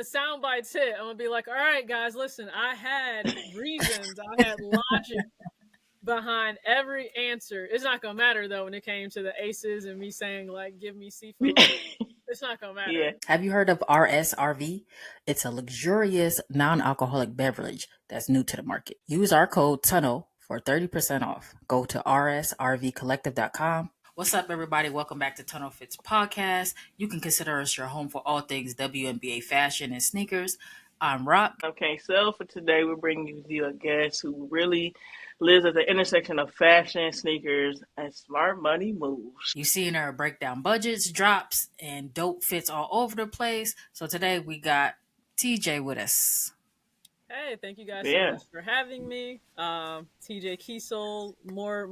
sound bites hit, I'm gonna be like, all right, guys, listen, I had reasons, I had logic behind every answer. It's not gonna matter though when it came to the aces and me saying like, give me seafood. It's not gonna matter. Yeah. Have you heard of RSRV? It's a luxurious non-alcoholic beverage that's new to the market. Use our code TUNNEL for 30% off. Go to rsrvcollective.com. What's up, everybody? Welcome back to Tunnel Fits Podcast. You can consider us your home for all things WNBA fashion and sneakers. I'm Rock. Okay, so for today, we're bringing you a guest who really lives at the intersection of fashion, sneakers, and smart money moves. You've seen her break down budgets, drops, and dope fits all over the place. So today we got TJ with us. Hey, thank you guys so much for having me. TJ Kiesel, more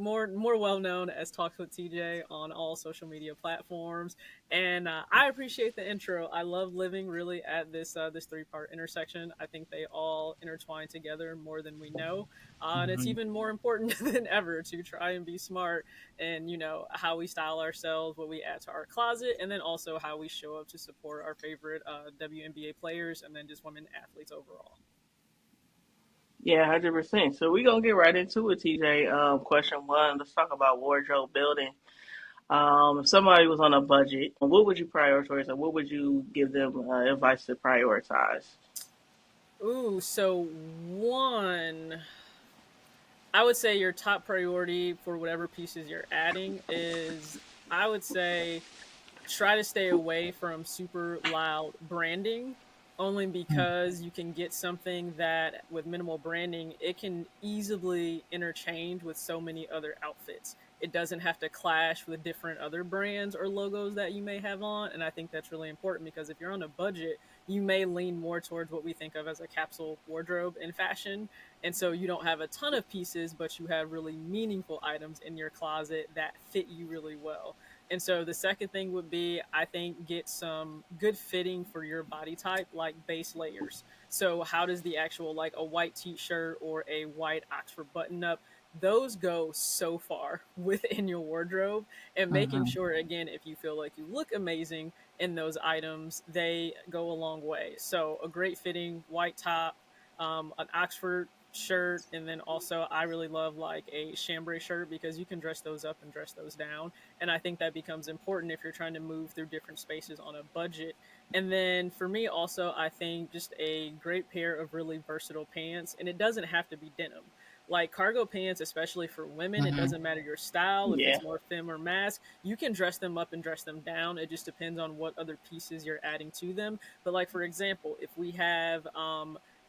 well known as Talks with TJ on all social media platforms, and I appreciate the intro. I love living really at this 3-part intersection. I think they all intertwine together more than we know, and it's even more important than ever to try and be smart and how we style ourselves, what we add to our closet, and then also how we show up to support our favorite WNBA players and then just women athletes overall. Yeah, 100%. So we're going to get right into it, TJ. Question one, let's talk about wardrobe building. If somebody was on a budget, what would you prioritize, or what would you give them advice to prioritize? Ooh, so one, I would say your top priority for whatever pieces you're adding is, I would say, try to stay away from super loud branding. Only because you can get something that with minimal branding, it can easily interchange with so many other outfits. It doesn't have to clash with different other brands or logos that you may have on. And I think that's really important because if you're on a budget, you may lean more towards what we think of as a capsule wardrobe in fashion. And so you don't have a ton of pieces, but you have really meaningful items in your closet that fit you really well. And so the second thing would be, I think, get some good fitting for your body type, like base layers. So how does the actual, like a white t-shirt or a white Oxford button-up, those go so far within your wardrobe, and making sure, again, if you feel like you look amazing in those items, they go a long way. So a great fitting white top, an Oxford shirt, and then also I really love like a chambray shirt because you can dress those up and dress those down, and I think that becomes important if you're trying to move through different spaces on a budget. And then for me also, I think just a great pair of really versatile pants, and it doesn't have to be denim. Like cargo pants, especially for women, it doesn't matter your style, if it's more femme or mask, you can dress them up and dress them down. It just depends on what other pieces you're adding to them. But like, for example, if we have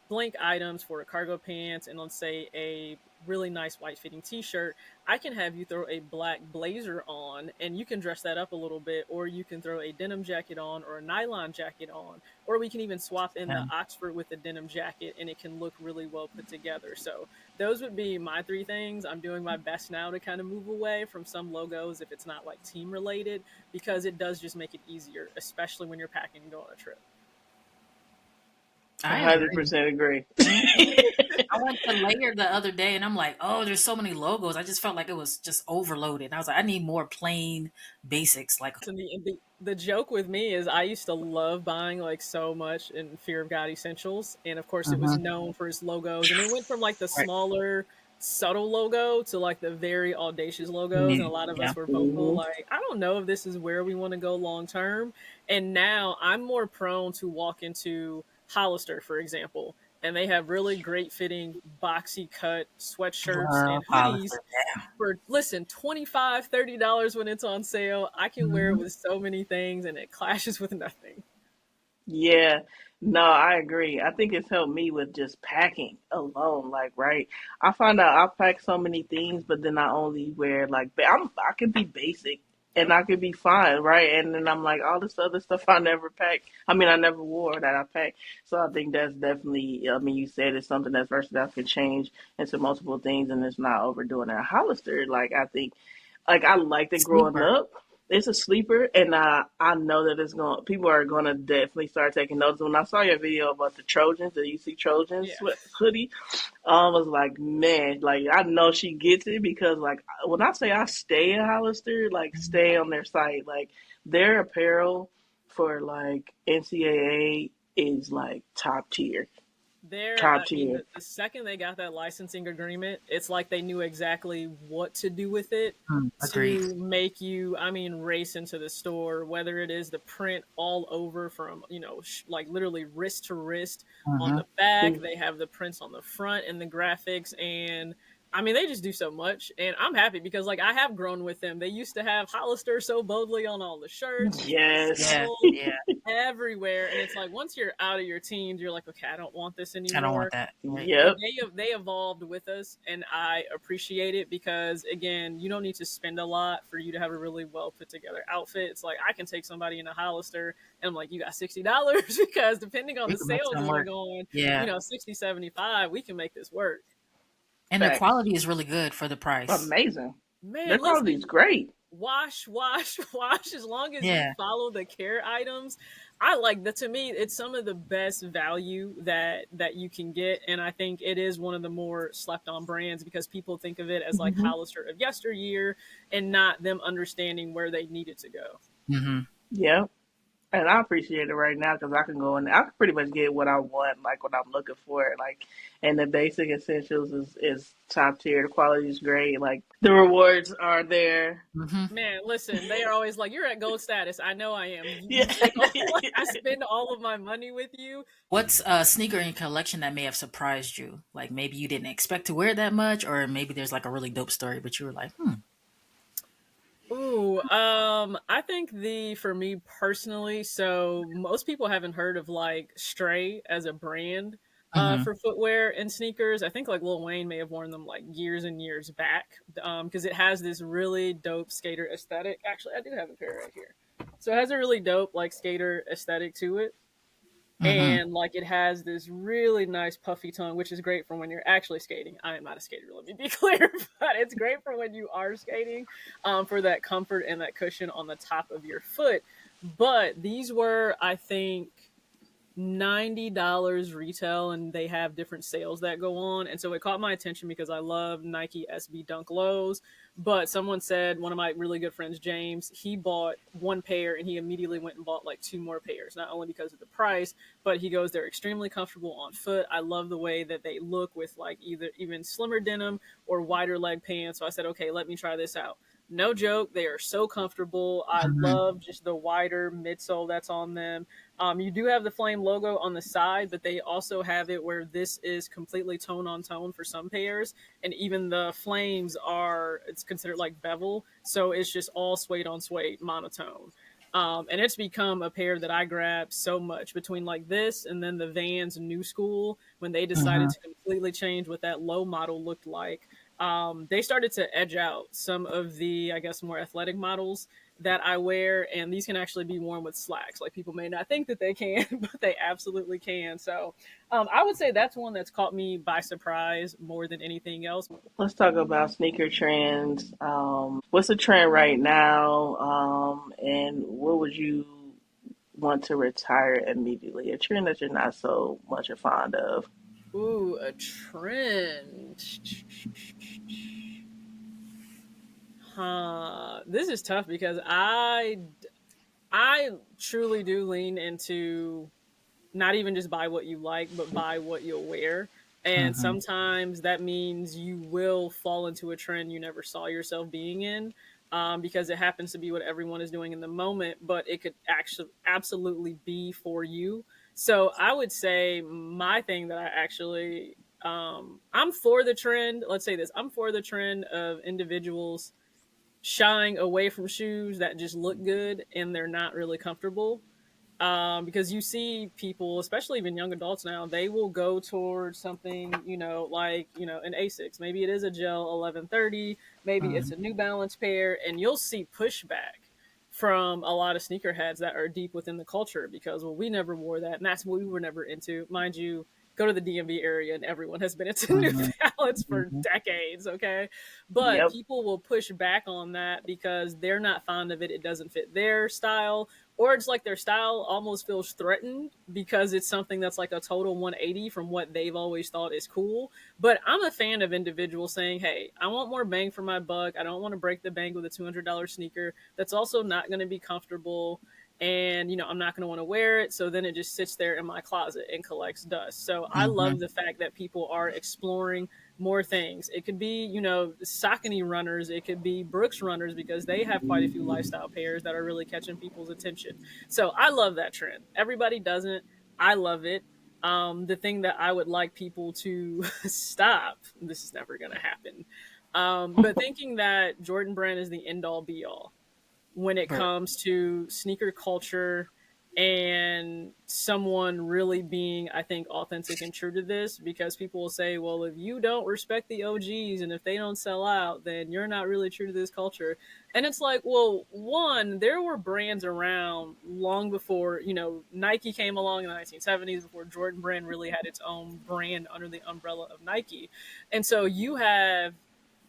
blank items for a cargo pants and let's say a really nice white fitting t-shirt, I can have you throw a black blazer on and you can dress that up a little bit, or you can throw a denim jacket on or a nylon jacket on, or we can even swap in the Oxford with the denim jacket and it can look really well put together. So those would be my 3 things. I'm doing my best now to kind of move away from some logos if it's not like team related, because it does just make it easier, especially when you're packing and going on a trip. I 100% agree. I went to Layer the other day and I'm like, oh, there's so many logos. I just felt like it was just overloaded. And I was like, I need more plain basics. Like the joke with me is I used to love buying like so much in Fear of God Essentials. And of course it was known for its logos. And it went from like the smaller, subtle logo to like the very audacious logos. And a lot of us were vocal, like, I don't know if this is where we want to go long term. And now I'm more prone to walk into Hollister, for example, and they have really great fitting boxy cut sweatshirts and hoodies for $25-$30 when it's on sale. I can wear it with so many things and it clashes with nothing. Yeah, no, I agree. I think it's helped me with just packing alone. Like, right, I find out I pack so many things, but then I only wear like I can be basic and I could be fine, right? And then I'm like, all this other stuff I never packed. I mean, I never wore that I packed. So I think that's definitely, I mean, you said it's something that's versatile, can change into multiple things, and it's not overdoing it. Hollister, like, I think, like, I liked it growing up. It's a sleeper, and I know that people are gonna definitely start taking notice. When I saw your video about the Trojans, the UC Trojans hoodie, I was like, man, like, I know she gets it, because like when I say I stay at Hollister, like stay on their site, like their apparel for like NCAA is like top tier. There, Top I mean, tier. the second they got that licensing agreement, it's like they knew exactly what to do with it Agreed. to make you, I mean, race into the store, whether it is the print all over from, like literally wrist to wrist on Mm-hmm. the back. Mm. They have the prints on the front and the graphics. And I mean, they just do so much. And I'm happy because, like, I have grown with them. They used to have Hollister so boldly on all the shirts, Yes. Yeah, symbols yeah. everywhere, and it's like once you're out of your teens, you're like, okay, I don't want this I don't want anymore. that. Right. And Yep. they evolved with us, and I appreciate it because again, you don't need to spend a lot for you to have a really well put together outfit. It's like I can take somebody in a Hollister and I'm like, you got $60 because depending on We the can make sale some going work. on, Yeah. 60, 75, we can make this work. And the Facts. quality is really good for the price. Amazing. Their Man, quality is listen, great. wash, wash, wash. As long as you Yeah. follow the care items, I like that. To me, it's some of the best value that you can get, and I think it is one of the more slept on brands because people think of it as like Hmm. Hollister of yesteryear, and not them understanding where they needed to go. Mm-hmm. Yep. And I appreciate it right now because I can go in. I can pretty much get what I want, like what I'm looking for. Like, and the basic essentials is top tier. The quality is great. Like the rewards are there. Mm-hmm. Man, listen, they are always like, "You're at gold status." I know I am. You Yeah. take all, like, I spend all of my money with you. What's a sneaker in your collection that may have surprised you? Like maybe you didn't expect to wear that much, or maybe there's like a really dope story, but you were like, hmm. Ooh, I think for me personally, so most people haven't heard of like Stray as a brand Mm-hmm. for footwear and sneakers. I think like Lil Wayne may have worn them like years and years back because it has this really dope skater aesthetic. Actually, I do have a pair right here. So it has a really dope like skater aesthetic to it, Mm-hmm. and like it has this really nice puffy tongue, which is great for when you're actually skating. I am not a skater, let me be clear, but it's great for when you are skating, for that comfort and that cushion on the top of your foot. But these were, I think, $90 retail, and they have different sales that go on, and so it caught my attention because I love Nike SB Dunk Lows. But someone said, one of my really good friends, James, he bought one pair and he immediately went and bought like two more pairs, not only because of the price, but he goes, they're extremely comfortable on foot. I love the way that they look with like either even slimmer denim or wider leg pants. So I said, okay, let me try this out. No joke, they are so comfortable. I Mm-hmm. love just the wider midsole that's on them. You do have the flame logo on the side, but they also have it where this is completely tone on tone for some pairs, and even the flames are, it's considered like bevel, so it's just all suede on suede monotone. And it's become a pair that I grab so much between like this and then the Vans New School when they decided Mm-hmm. to completely change what that low model looked like. They started to edge out some of the, I guess, more athletic models that I wear, and these can actually be worn with slacks. Like people may not think that they can, but they absolutely can. So I would say that's one that's caught me by surprise more than anything else. Let's talk about sneaker trends. What's the trend right now? And what would you want to retire immediately? A trend that you're not so much a fond of. Ooh, a trend. Huh. This is tough because I truly do lean into not even just buy what you like, but buy what you'll wear. And Mm-hmm. sometimes that means you will fall into a trend you never saw yourself being in, because it happens to be what everyone is doing in the moment, but it could actually absolutely be for you. So I would say my thing that I actually, I'm for the trend. Let's say this: I'm for the trend of individuals shying away from shoes that just look good and they're not really comfortable, because you see people, especially even young adults now, they will go towards something, like, an Asics. Maybe it is a gel 1130, maybe it's a New Balance pair, and you'll see pushback from a lot of sneakerheads that are deep within the culture because, well, we never wore that, and that's what we were never into. Mind you, go to the DMV area and everyone has been into New Mm-hmm. Balance for Mm-hmm. decades, okay? But Yep. people will push back on that because they're not fond of it. It doesn't fit their style, or it's like their style almost feels threatened because it's something that's like a total 180 from what they've always thought is cool. But I'm a fan of individuals saying, hey, I want more bang for my buck. I don't want to break the bank with a $200 sneaker that's also not going to be comfortable. and I'm not going to want to wear it, so then it just sits there in my closet and collects dust. So I Mm-hmm. love the fact that people are exploring more things. It could be Saucony runners, it could be Brooks runners, because they have quite a few lifestyle pairs that are really catching people's attention. So I love that trend. Everybody doesn't. I love it. The thing that I would like people to stop, this is never going to happen, but thinking that Jordan Brand is the end all be all when it Right. comes to sneaker culture and someone really being, I think, authentic and true to this, because people will say, well, if you don't respect the OGs and if they don't sell out, then you're not really true to this culture. And it's like, well, one, there were brands around long before, Nike came along in the 1970s, before Jordan Brand really had its own brand under the umbrella of Nike. And so you have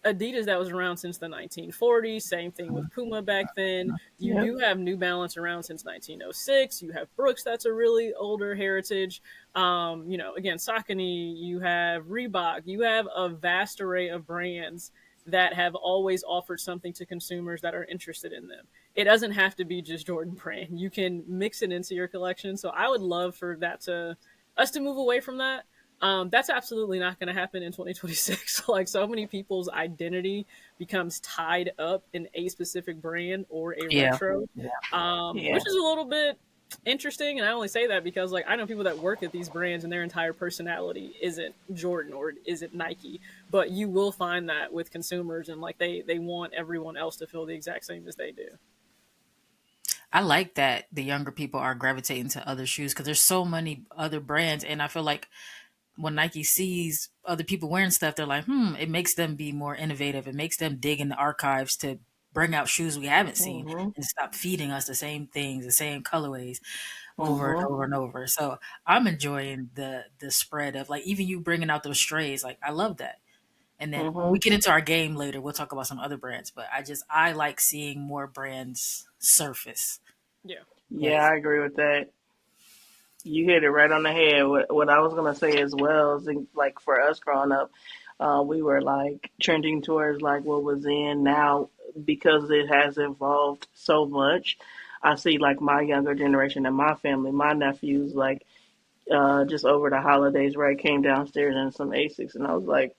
Adidas that was around since the 1940s. Same thing with Puma back then. You Yep. do have New Balance around since 1906. You have Brooks, that's a really older heritage. Again, Saucony. You have Reebok. You have a vast array of brands that have always offered something to consumers that are interested in them. It doesn't have to be just Jordan Brand. You can mix it into your collection. So I would love for us to move away from that. That's absolutely not going to happen in 2026. Like, so many people's identity becomes tied up in a specific brand or a Yeah. retro, Yeah. which is a little bit interesting. And I only say that because, like, I know people that work at these brands and their entire personality isn't Jordan or isn't Nike, but you will find that with consumers, and like they want everyone else to feel the exact same as they do. I like that the younger people are gravitating to other shoes because there's so many other brands, and I feel like when Nike sees other people wearing stuff, they're like, it makes them be more innovative. It makes them dig in the archives to bring out shoes we haven't seen Mhm. and stop feeding us the same things, the same colorways over and Mhm. over and over. So I'm enjoying the spread of, like, even you bringing out those strays. Like, I love that. And then when we Mhm. get into our game later, we'll talk about some other brands. But I like seeing more brands surface. Yeah. Yeah, I agree with that. You hit it right on the head. What I was gonna say as well is, like, for us growing up, we were like trending towards like what was in now, because it has evolved so much. I see like my younger generation and my family, my nephews, like just over the holidays, right, came downstairs in some Asics, and I was like,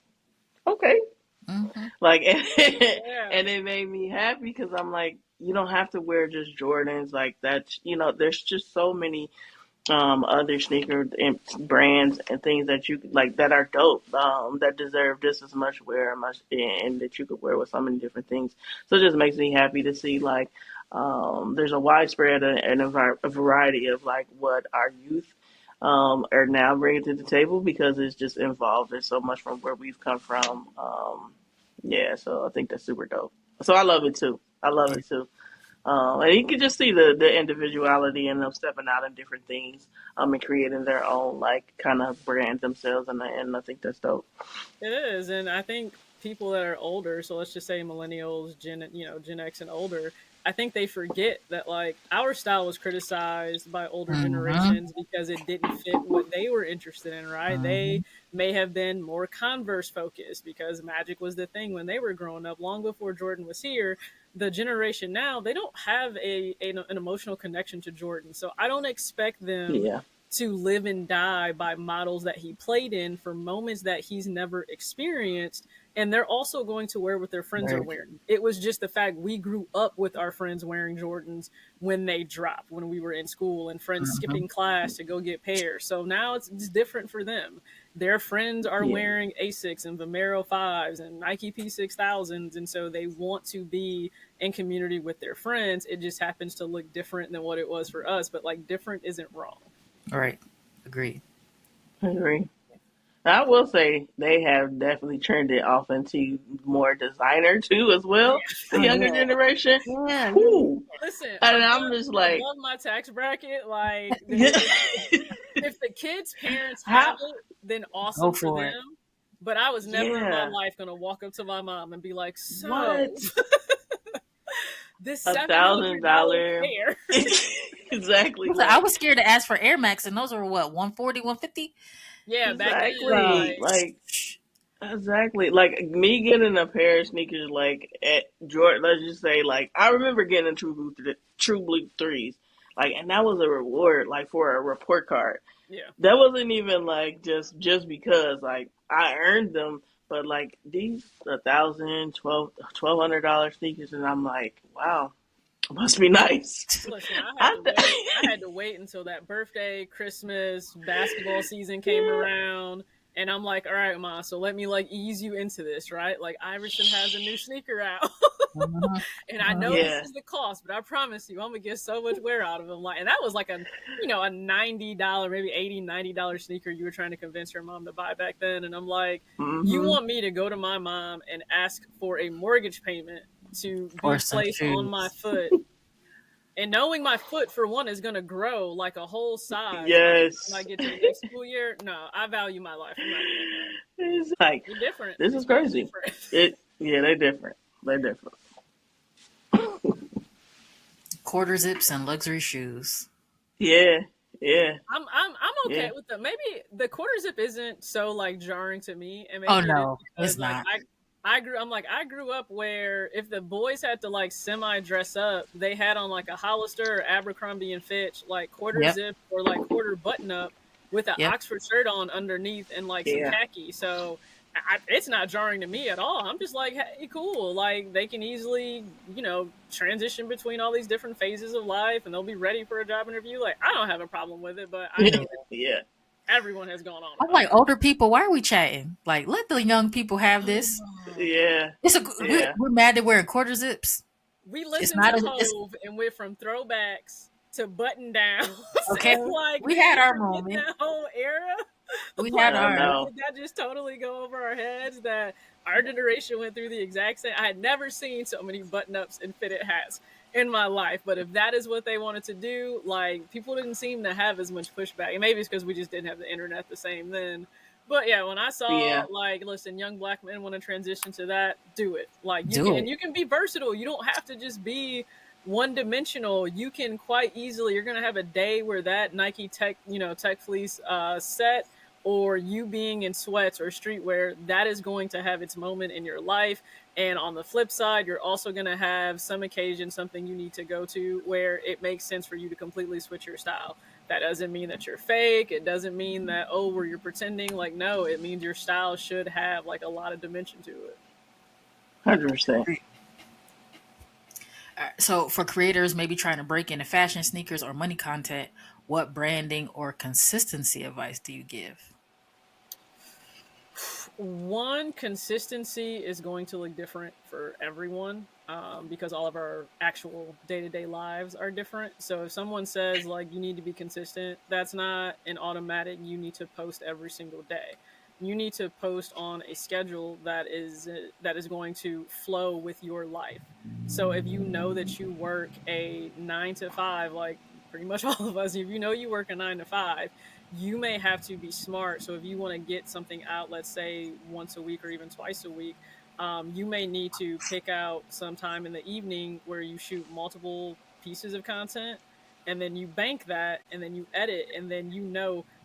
okay, Mm-hmm. like, Yeah. and it made me happy because I'm like, you don't have to wear just Jordans, like that's, there's just so many other sneaker and brands and things that you like that are dope, that deserve just as much wear, and that you could wear with so many different things. So it just makes me happy to see like there's a widespread and a variety of like what our youth are now bringing to the table, because it's just involved in so much from where we've come from. Yeah, so I think that's super dope. So I love it too. I love it too. And you can just see the individuality in them stepping out in different things, and creating their own like kind of brand themselves, and I think that's dope. It is, and I think people that are older, so let's just say millennials, Gen X and older, I think they forget that like our style was criticized by older Mm-hmm. generations because it didn't fit what they were interested in, right? They Mm-hmm. may have been more Converse focused because Magic was the thing when they were growing up, long before Jordan was here. The generation now, they don't have an emotional connection to Jordan, so I don't expect them Yeah, to live and die by models that he played in for moments that he's never experienced. And they're also going to wear what their friends are Right. wearing. It was just the fact we grew up with our friends wearing Jordans when they dropped, when we were in school, and friends Mm-hmm. skipping class to go get pairs. So now it's different for them. Their friends are yeah, wearing Asics and Vomero 5s and Nike P6000s. And so they want to be in community with their friends. It just happens to look different than what it was for us. But like, different isn't wrong. All right. Agreed. I agree. I will say they have definitely turned it off into more designer too, as well. The Oh younger yeah. generation, Yeah. who, Listen, and I'm just like, above my tax bracket, like yeah. if the kids' parents have How? it, then Go awesome for for it. them. But I was never in my Yeah, life gonna walk up to my mom and be like, "So, what? this a $700 thousand dollar pair." exactly, I like was scared to ask for Air Max, and those were what, 140, 150? Yeah, back then, exactly, like like exactly, like me getting a pair of sneakers like at Jordan. Let's just say, like, I remember getting True Blue threes. Like, and that was a reward, like for a report card. Yeah. That wasn't even like just because like I earned them, but like these $1,000, $1,200 sneakers, and I'm like, wow, must be nice. Listen, I I had to wait until that birthday, Christmas, basketball season came yeah. around, and I'm like, all right, ma, so let me like ease you into this, right? Like Iverson has a new sneaker out. And I know this Yeah. is the cost, but I promise you, I'm gonna get so much wear out of them. Like, and that was like a, a $90, maybe $80, $90 sneaker you were trying to convince your mom to buy back then. And I'm like, you Mm-hmm. want me to go to my mom and ask for a mortgage payment to Or be some placed on my shoes. foot, and knowing my foot for one is gonna grow like a whole size by the time I Yes. get to the next school year. No, I value my life. I'm not doing that. It's like We're different. this These is folks crazy. different. Yeah, they're different. They're different. Quarter zips and luxury shoes. Yeah, yeah, I'm okay yeah. with them. Maybe the quarter zip isn't so like jarring to me, and Oh maybe it is no, it's because like not. I grew up where if the boys had to like semi dress up, they had on like a Hollister or Abercrombie and Fitch like quarter Yep, zip or like quarter button up with an yep. Oxford shirt on underneath and like some Yeah. khaki. So it's not jarring to me at all. I'm just like, hey, cool. Like they can easily, transition between all these different phases of life, and they'll be ready for a job interview. Like I don't have a problem with it, but I know that Yeah. everyone has gone on I'm about like older people. Why are we chatting? Like, let the young people have it. this. Yeah. It's a Yeah. we're mad that wearing quarter zips. We It's listened not to a. It's Hove and went from throwbacks to button downs, okay. and like, We did had we our forget moment. that whole era? We had Like, I our. know. did that just totally go over our heads that our generation went through the exact same? I had never seen so many button ups and fitted hats in my life, but if that is what they wanted to do, like, people didn't seem to have as much pushback. And maybe it's because we just didn't have the internet the same then. But yeah, when I saw Yeah. like, listen, young black men want to transition to that, do it. Like you can, Do and it. you can be versatile. You don't have to just be one dimensional. You can quite easily. You're gonna have a day where that Nike Tech Fleece set, or you being in sweats or streetwear, that is going to have its moment in your life. And on the flip side, you're also going to have some occasion, something you need to go to where it makes sense for you to completely switch your style. That doesn't mean that you're fake. It doesn't mean that, oh, where you're pretending. Like, no, it means your style should have like a lot of dimension to it. 100%. So for creators maybe trying to break into fashion, sneakers, or money content, what branding or consistency advice do you give? One, consistency is going to look different for everyone, because all of our actual day-to-day lives are different. So if someone says like you need to be consistent, that's not an automatic you need to post every single day. You need to post on a schedule that is going to flow with your life. So if you know that you work a 9 to 5, like pretty much all of us, if you know you work a 9 to 5, you may have to be smart. So if you want to get something out, let's say once a week or even twice a week, you may need to pick out some time in the evening where you shoot multiple pieces of content, and then you bank that, and then you edit, and then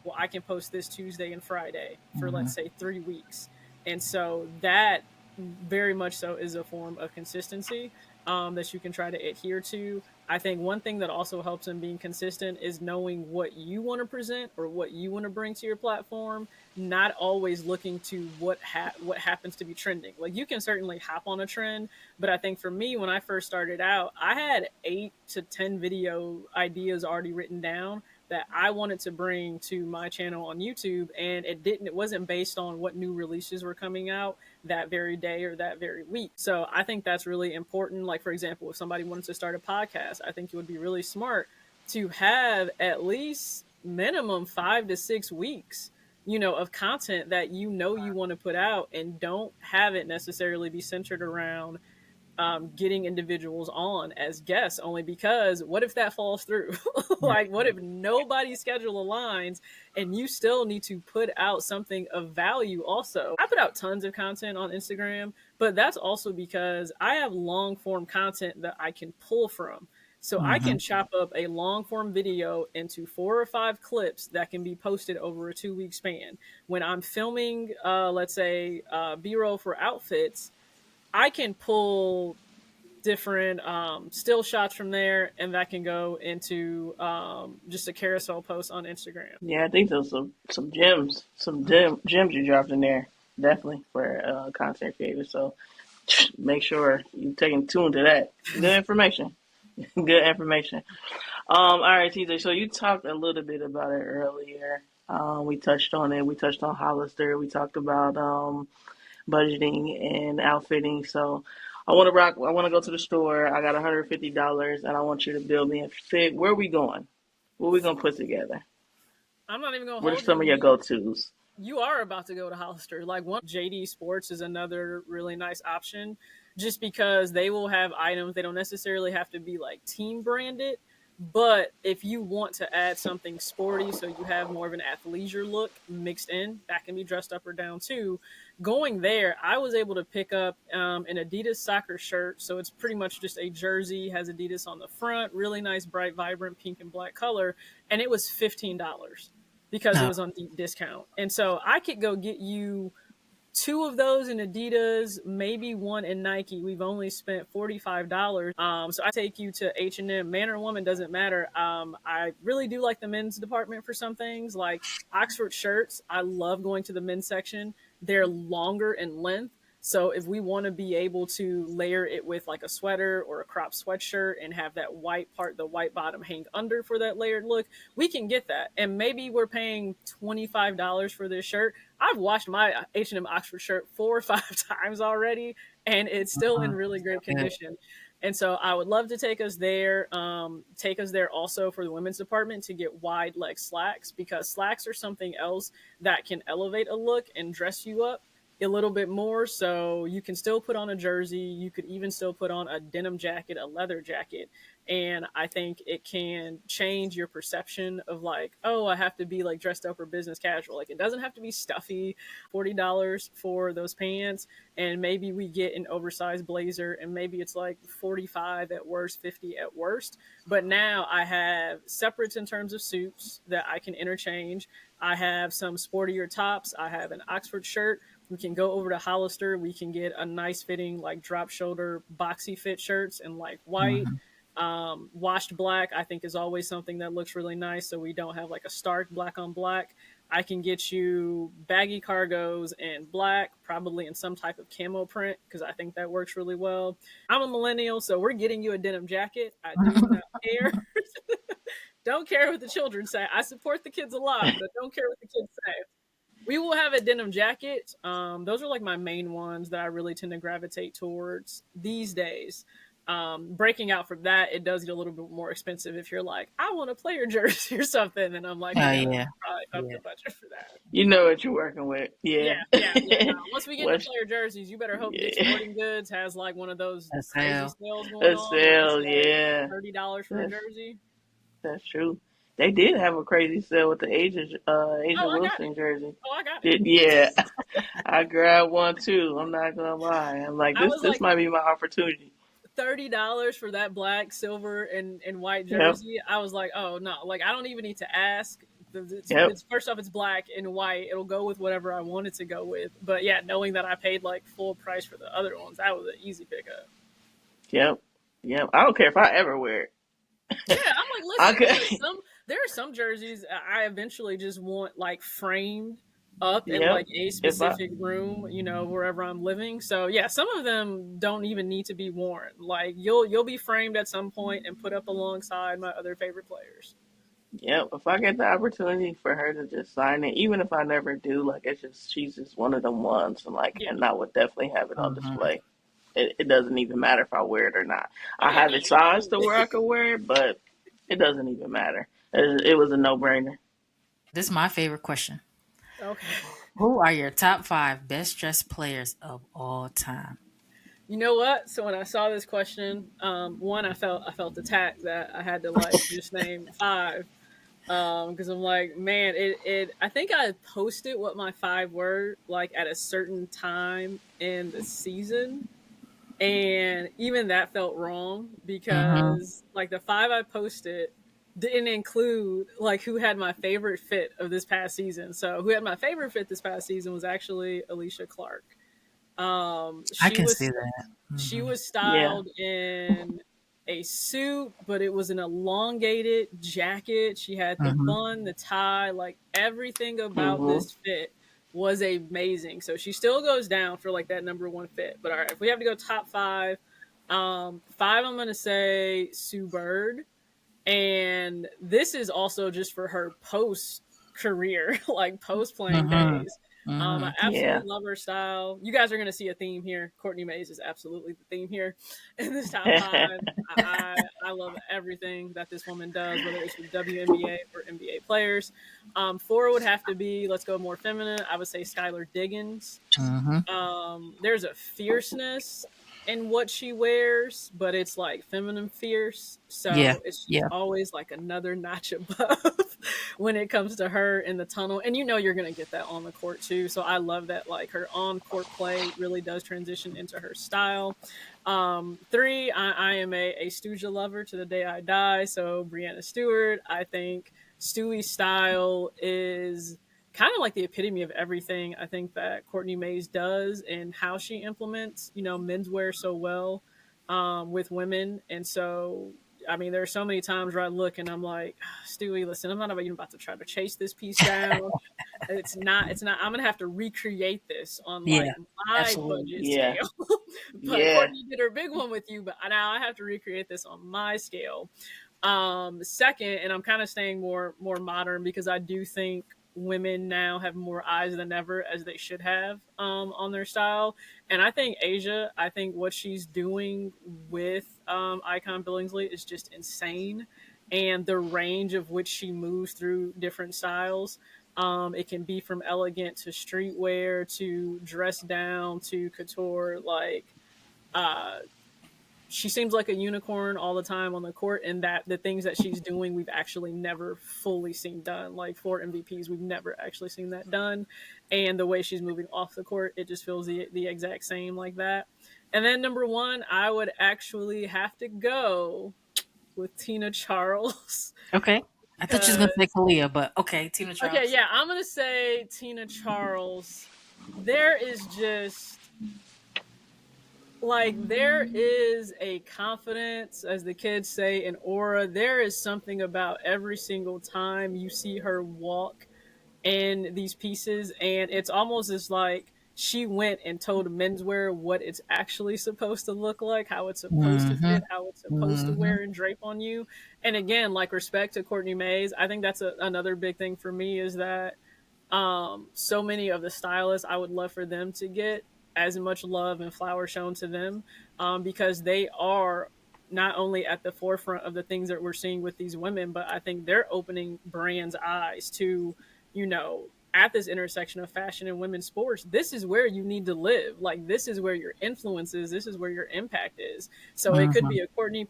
well, I can post this Tuesday and Friday for, Mm-hmm. let's say, 3 weeks. And so that very much so is a form of consistency, that you can try to adhere to. I think one thing that also helps in being consistent is knowing what you want to present or what you want to bring to your platform, not always looking to what happens to be trending. Like you can certainly hop on a trend, but I think for me when I first started out, I had 8 to 10 video ideas already written down that I wanted to bring to my channel on YouTube, and it wasn't based on what new releases were coming out that very day or that very week. So I think that's really important. Like, for example, if somebody wanted to start a podcast, I think it would be really smart to have at least minimum 5 to 6 weeks, of content that you want to put out, and don't have it necessarily be centered around getting individuals on as guests, only because what if that falls through? Like, what if nobody's schedule aligns and you still need to put out something of value? Also, I put out tons of content on Instagram, but that's also because I have long form content that I can pull from. So I Mm-hmm. can chop up a long form video into 4 or 5 clips that can be posted over a 2 week span. When I'm filming, let's say, B roll for outfits, I can pull different still shots from there, and that can go into just a carousel post on Instagram. Yeah, I think there's some gems, gems you dropped in there, definitely for content creators. So make sure you taking tune to that. Good information. Good information. All right, TJ. So you talked a little bit about it earlier. We touched on it. We touched on Hollister. We talked about budgeting and outfitting. So I want to rock. I want to go to the store. I got $150, and I want you to build me a fit. Where are we going? What are we gonna put together? I'm not even gonna What are hold some of your go-tos? You are about to go to Hollister. Like one JD Sports is another really nice option, just because they will have items. They don't necessarily have to be like team branded, but if you want to add something sporty, so you have more of an athleisure look mixed in, that can be dressed up or down too. Going there, I was able to pick up an Adidas soccer shirt. So it's pretty much just a jersey, has Adidas on the front, really nice, bright, vibrant pink and black color. And it was $15 because it was on deep discount. And so I could go get you 2 of those in Adidas, maybe 1 in Nike. We've only spent $45. So I take you to H&M. Man or woman, doesn't matter. I really do like the men's department for some things, like Oxford shirts. I love going to the men's section. They're longer in length. So if we want to be able to layer it with like a sweater or a crop sweatshirt and have that white part, the white bottom hang under for that layered look, we can get that. And maybe we're paying $25 for this shirt. I've washed my H&M Oxford shirt 4 or 5 times already, and it's still in really great condition. And so I would love to take us there. Take us there also for the women's department to get wide leg slacks, because slacks are something else that can elevate a look and dress you up a little bit more. So you can still put on a jersey. You could even still put on a denim jacket, a leather jacket. And I think it can change your perception of like, oh, I have to be like dressed up or business casual. Like it doesn't have to be stuffy. $40 for those pants. And maybe we get an oversized blazer and maybe it's like 45 at worst, 50 at worst. But now I have separates in terms of suits that I can interchange. I have some sportier tops. I have an Oxford shirt. We can go over to Hollister. We can get a nice fitting, like drop shoulder, boxy fit shirts in like white. Washed black, I think, is always something that looks really nice. So we don't have like a stark black on black. I can get you baggy cargos in black, probably in some type of camo print, because I think that works really well. I'm a millennial, so we're getting you a denim jacket. I do not care. Don't care what the children say. I support the kids a lot, but don't care what the kids say. We will have a denim jacket. Those are like my main ones that I really tend to gravitate towards these days. Breaking out from that, it does get a little bit more expensive if you're like, I want a player jersey or something, and I'm like, probably up the budget for that. You know what you're working with. Yeah. No. Once we get into player jerseys, you better hope Dick's Sporting Goods has like one of those crazy sales going on. Sale, like $30 for a jersey. That's true. They did have a crazy sale with the Agent Wilson jersey. Oh, I got it. Yeah. I grabbed one too. I'm not gonna lie. I'm like, this might be my opportunity. $30 for that black, silver, and white jersey. Yep. I was like, oh no, like I don't even need to ask. It's, first off, it's black and white. It'll go with whatever I want it to go with. But yeah, knowing that I paid like full price for the other ones, that was an easy pickup. Yep. I don't care if I ever wear it. Yeah, I'm like, listen, there are some jerseys I eventually just want like framed up in like a specific room, you know, wherever I'm living. So yeah, some of them don't even need to be worn. Like you'll be framed at some point and put up alongside my other favorite players. Yep. If I get the opportunity for her to just sign it, even if I never do, like she's just one of them ones, and like, and I would definitely have it on display. It doesn't even matter if I wear it or not. I have it sized to where I can wear it, but it doesn't even matter. It was a no-brainer. This is my favorite question. Okay. Who are your top 5 best dressed players of all time? You know what? So when I saw this question, one, I felt attacked that I had to like just name 5. Because I'm like, man, I think I posted what my 5 were like at a certain time in the season. And even that felt wrong because like the 5 I posted didn't include like who had my favorite fit of this past season. So who had my favorite fit this past season was actually Alicia Clark. I She can was see that. she Hmm. was Yeah. styled in a suit, but it was an elongated jacket. She had the Hmm. bun, the tie, like everything about Mhm. this fit was amazing. So she still goes down for like that number one fit. But all right, if we have to go top five, five, I'm gonna say Sue Bird, and this is also just for her post career, like post playing Hmm. days. I Hmm. Yeah. absolutely love her style. You guys are going to see a theme here. Courtney Mays is absolutely the theme here in this top five. I love everything that this woman does, whether it's with WNBA or NBA players. Four would have to be, let's go more feminine. I would say Skylar Diggins. Hmm. There's a fierceness in what she wears, but it's like feminine fierce. Yeah. So it's just Yeah. always like another notch above when it comes to her in the tunnel. And you know you're gonna get that on the court too. So I love that like her on court play really does transition into her style. Three, I am a Stooja lover to the day I die. So Brianna Stewart, I think Stewie's style is kind of like the epitome of everything I think that Courtney Mays does and how she implements, menswear so well with women. And so, I mean, there are so many times where I look and I'm like, Stewie, listen, I'm not even about to try to chase this piece down. It's not, I'm going to have to recreate this on Yeah. like my Absolutely. budget Yeah. scale. But Yeah. Courtney did her big one with you, but now I have to recreate this on my scale. Second, and I'm kind of staying more modern because I do think women now have more eyes than ever as they should have on their style. And I think Asia, I think what she's doing with Icon Billingsley is just insane. And the range of which she moves through different styles. It can be from elegant to streetwear to dress down to couture. Like, uh, she seems like a unicorn all the time on the court, and that the things that she's doing we've actually never fully seen done. Like for MVPs, we've never actually seen that done, and the way she's moving off the court, it just feels the exact same like that. And then number one, I would actually have to go with Tina Charles Okay. I thought you was gonna say because Kalia, but okay, Tina okay, Charles. yeah, I'm gonna say Tina Charles. There is just like there is a confidence, as the kids say, an aura. There is something about every single time you see her walk in these pieces, and it's almost as like she went and told menswear what it's actually supposed to look like, how it's supposed to Hmm. fit, how it's supposed to Hmm. wear and drape on you. And again, like respect to Courtney Mays, I think that's another big thing for me is that so many of the stylists, I would love for them to get as much love and flowers shown to them, because they are not only at the forefront of the things that we're seeing with these women, but I think they're opening brands' eyes to, at this intersection of fashion and women's sports, this is where you need to live. Like this is where your influence is. This is where your impact is. So it could Hmm. be a Courtney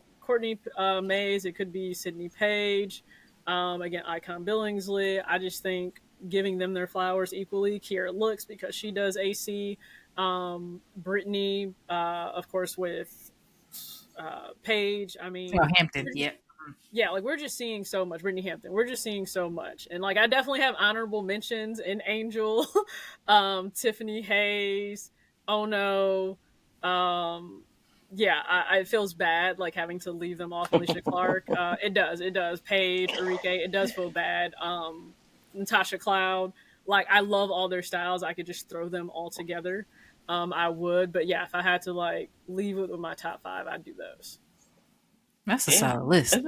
Mays. It could be Sydney Page. Again, Icon Billingsley. I just think giving them their flowers equally. Kiera Looks because she does AC. Brittany, of course, with Paige. I Oh, mean, Hampton. Yeah. yeah, like we're just seeing so much. Brittany Hampton, we're just seeing so much, and like I definitely have honorable mentions in Angel, Tiffany Hayes. Oh no, um, yeah, it feels bad like having to leave them off. Alicia Clark, it does. Paige, Enrique, it does feel bad. Natasha Cloud, like I love all their styles. I could just throw them all together. I would, but yeah, if I had to like leave it with my top five, I'd do those. That's a Yeah. solid list.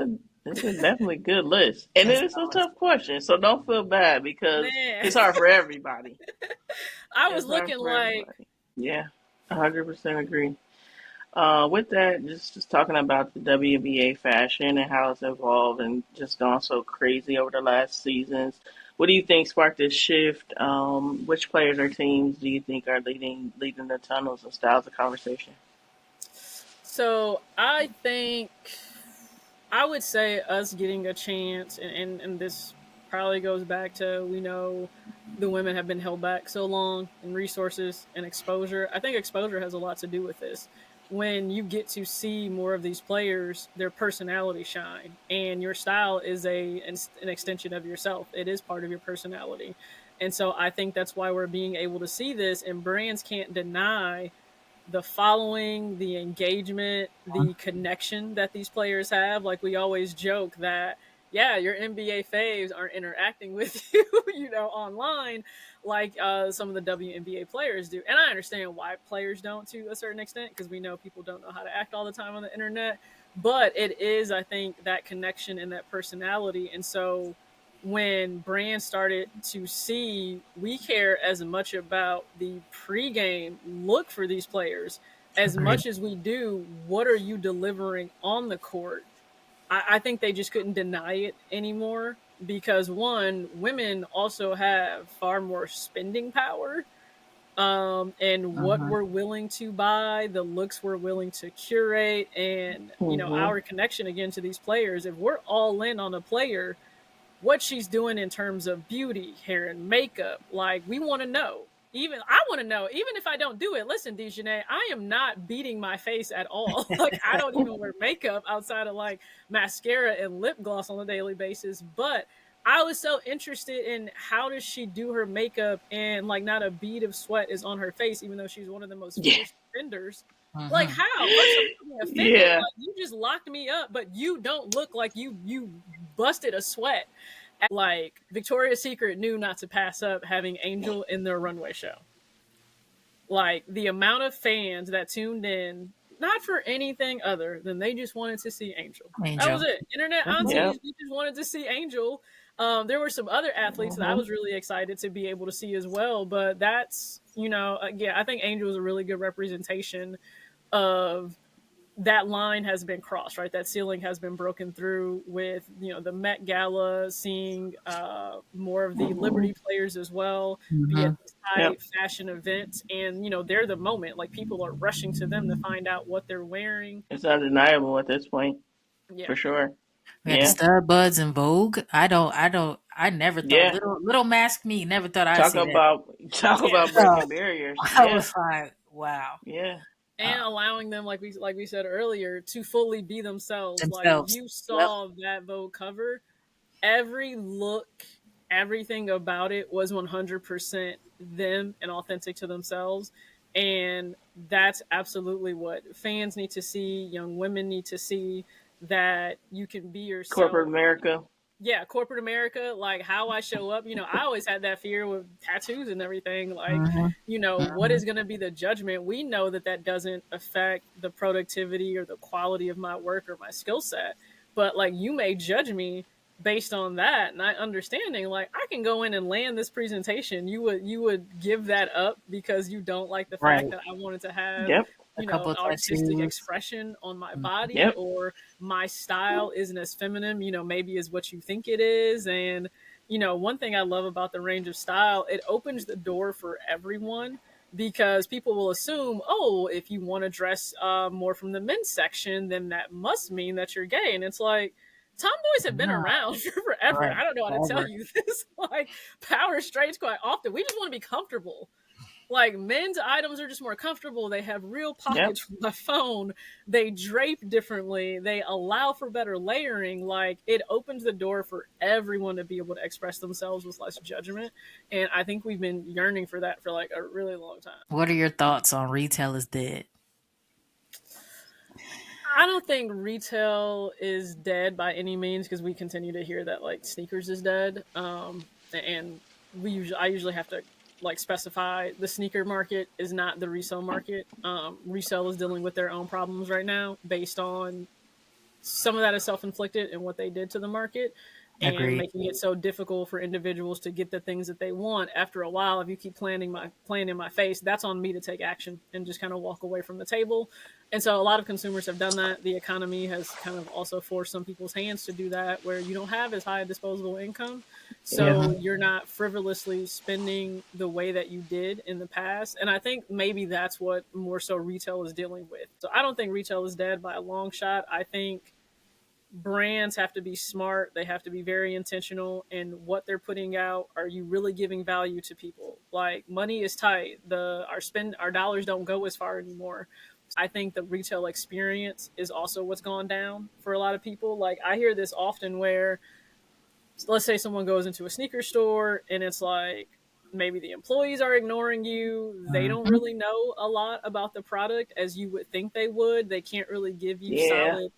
It's a definitely good list. And That's it a is a solid list. tough question, so don't feel bad because Man, it's hard for everybody. I was It's hard looking for like, everybody. Yeah. 100% agree. With that, just talking about the WNBA fashion and how it's evolved and just gone so crazy over the last seasons. What do you think sparked this shift? Which players or teams do you think are leading the tunnels and styles of conversation? so I think I would say us getting a chance, and this probably goes back to we know the women have been held back so long in resources and exposure. I think exposure has a lot to do with this. When you get to see more of these players, their personality shine, and your style is an extension of yourself. It is part of your personality. And so I think that's why we're being able to see this, and brands can't deny the following, the engagement, the connection that these players have. Like we always joke that, yeah, your NBA faves aren't interacting with you, online like some of the WNBA players do. And I understand why players don't to a certain extent, because we know people don't know how to act all the time on the internet. But it is, I think, that connection and that personality. And so when brands started to see we care as much about the pregame look for these players as Agreed. much as we do what are you delivering on the court, I think they just couldn't deny it anymore, because one, women also have far more spending power, and what Mhm. we're willing to buy, the looks we're willing to curate, and Mm-hmm. our connection again to these players. If we're all in on a player, what she's doing in terms of beauty, hair and makeup, like we want to know. Even I want to know, even if I don't do it. Listen, Dejanay, I am not beating my face at all. Like I don't even wear makeup outside of like mascara and lip gloss on a daily basis. But I was so interested in how does she do her makeup and like not a bead of sweat is on her face, even though she's one of the most Yeah. fierce defenders. Like Mhm. how? First off, I'm offended. Yeah. Like you just locked me up, but you don't look like you busted a sweat. Like Victoria's Secret knew not to pass up having Angel in their runway show. Like the amount of fans that tuned in, not for anything other than they just wanted to see Angel. That was Angel. it. Internet That's it. Yep. aunties, we just wanted to see Angel. There were some other athletes that I Mm-hmm. was really excited to be able to see as well, but that's, yeah, I think Angel is a really good representation of that line has been crossed, right? That ceiling has been broken through with, the Met Gala, seeing more of the Mm-hmm. Liberty players as well be at Mhm. these high Yep. fashion events. And, they're the moment. Like people are rushing to them to find out what they're wearing. It's undeniable at this point, Yeah. for sure. We had the Yeah. stud buds in Vogue. I never thought Yeah. little mask me never thought I'd see that. Talk Yeah. about breaking barriers. I Yeah. was like, wow. Yeah. And allowing them, like we said earlier, to fully be themselves. Like if Themselves. you Yep. saw that Vogue cover, every look, everything about it was 100% them and authentic to themselves. And that's absolutely what fans need to see, young women need to see, that you can be Corporate yourself. America. Yeah, corporate America, like how I show up, I always had that fear with tattoos and everything. Like, Mhm. what Mhm. is going to be the judgment? We know that that doesn't affect the productivity or the quality of my work or my skill set. But like, you may judge me based on that, not understanding like I can go in and land this presentation. You would give that up because you don't like the fact Right. that I wanted to have, Yep. A couple of artistic tattoos. expression on my Mhm. body, Yep. or my style isn't as feminine, maybe is what you think it is. And, one thing I love about the range of style, it opens the door for everyone, because people will assume, oh, if you want to dress more from the men's section, then that must mean that you're gay. And it's like, tomboys have been No. around for forever. Right. I don't know how to tell Forever. you this. Like, power straight's quite often. We just want to be comfortable. Like men's items are just more comfortable. They have real Yep. pockets for my phone. They drape differently. They allow for better layering. Like it opens the door for everyone to be able to express themselves with less judgment. And I think we've been yearning for that for like a really long time. What are your thoughts on retail is dead? I don't think retail is dead by any means, because we continue to hear that like sneakers is dead. And I usually have to like specify the sneaker market is not the resale market. Resale is dealing with their own problems right now based on some of that is self-inflicted and what they did to the market, and Agreed. making it so difficult for individuals to get the things that they want. After a while, if you keep playing in my face, that's on me to take action and just kind of walk away from the table. And so a lot of consumers have done that. The economy has kind of also forced some people's hands to do that, where you don't have as high a disposable income, Yep. so you're not frivolously spending the way that you did in the past. And I think maybe that's what more so retail is dealing with. So I don't think retail is dead by a long shot. I think brands have to be smart. They have to be very intentional in what they're putting out. Are you really giving value to people? Like money is tight. Our dollars don't go as far anymore. I think the retail experience is also what's gone down for a lot of people. Like I hear this often where, let's say someone goes into a sneaker store and it's like, maybe the employees are ignoring you. They don't Mhm. really know a lot about the product as you would think they would. They can't really give you Yeah, solid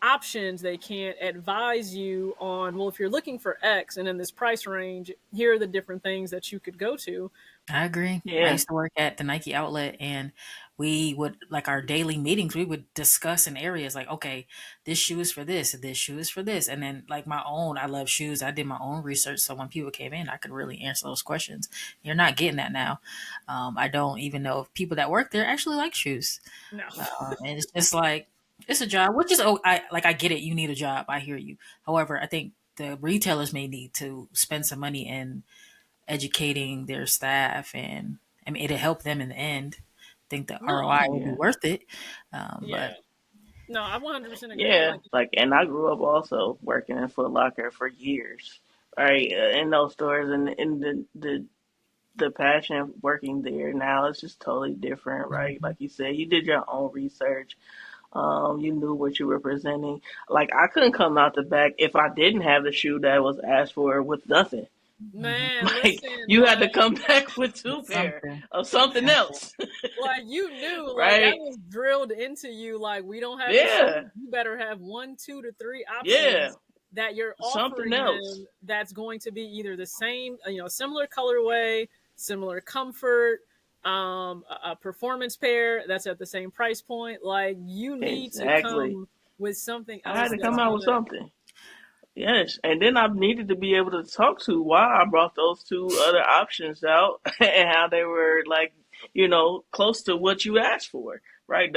options. They can't advise you on, well, if you're looking for X and in this price range, here are the different things that you could go to. I agree. I yeah, used to work at the Nike outlet, and we would, like, our daily meetings, we would discuss in areas like, okay, this shoe is for this shoe is for this. And then, like, I love shoes. I did my own research. So when people came in, I could really answer those questions. You're not getting that now. I don't even know if people that work there actually like shoes. No. And it's just like, it's a job, which is, I get it. You need a job. I hear you. However, I think the retailers may need to spend some money in educating their staff, and I mean it'll help them in the end. I think the No. ROI will be yeah, worth it. Yeah. But No, I 100% agree. yeah. Like, Like, and I grew up also working in Foot Locker for years, right? In those stores, and in the passion working there now is just totally different, right? mhm. Like you said, you did your own research. You knew what you were presenting. Like, I couldn't come out the back if I didn't have the shoe that was asked for with nothing. Mhm. man, Like, listen, you had to come back with two pair Something, of something something. else, like you knew, like that right? was drilled into you. Like, we don't have the shoe. Yeah, You better have 1, 2 to 3 yeah, options that you're something offering else. them that's going to be either the same, similar colorway, similar comfort, a performance pair that's at the same price point. Like, you need to Exactly. come with something I had else to that's come out with gonna. something. Yes, and then I needed to be able to talk to why I brought those two other options out and how they were like, close to what you asked for, right?